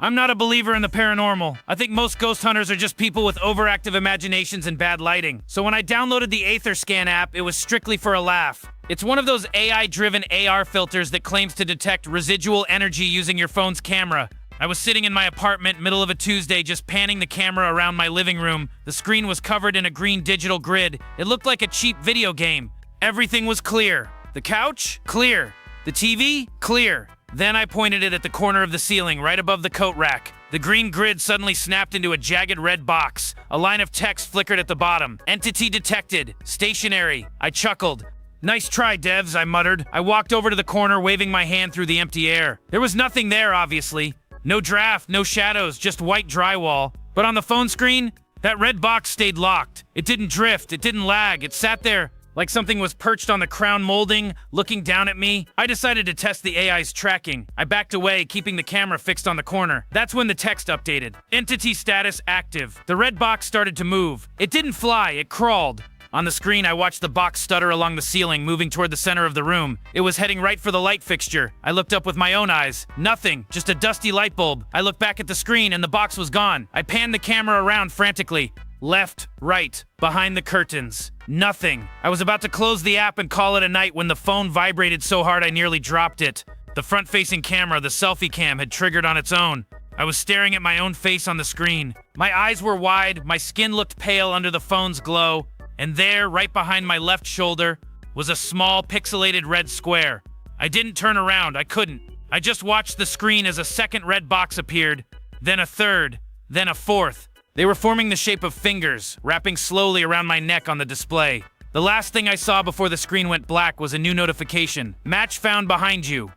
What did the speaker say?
I'm not a believer in the paranormal. I think most ghost hunters are just people with overactive imaginations and bad lighting. So when I downloaded the AetherScan app, it was strictly for a laugh. It's one of those AI-driven AR filters that claims to detect residual energy using your phone's camera. I was sitting in my apartment, middle of a Tuesday, just panning the camera around my living room. The screen was covered in a green digital grid. It looked like a cheap video game. Everything was clear. The couch? Clear. The TV? Clear. Then I pointed it at the corner of the ceiling, right above the coat rack. The green grid suddenly snapped into a jagged red box. A line of text flickered at the bottom. Entity detected. Stationary. I chuckled. Nice try, devs, I muttered. I walked over to the corner, waving my hand through the empty air. There was nothing there, obviously. No draft, no shadows, just white drywall. But on the phone screen, that red box stayed locked. It didn't drift, it didn't lag, it sat there like something was perched on the crown molding, looking down at me. I decided to test the AI's tracking. I backed away, keeping the camera fixed on the corner. That's when the text updated. Entity status active. The red box started to move. It didn't fly, it crawled. On the screen, I watched the box stutter along the ceiling, moving toward the center of the room. It was heading right for the light fixture. I looked up with my own eyes. Nothing, just a dusty light bulb. I looked back at the screen and the box was gone. I panned the camera around frantically. Left, right, behind the curtains. Nothing. I was about to close the app and call it a night when the phone vibrated so hard I nearly dropped it. The front-facing camera, the selfie cam, had triggered on its own. I was staring at my own face on the screen. My eyes were wide, my skin looked pale under the phone's glow. And there, right behind my left shoulder, was a small pixelated red square. I didn't turn around, I couldn't. I just watched the screen as a second red box appeared, then a third, then a fourth. They were forming the shape of fingers, wrapping slowly around my neck on the display. The last thing I saw before the screen went black was a new notification. Match found behind you.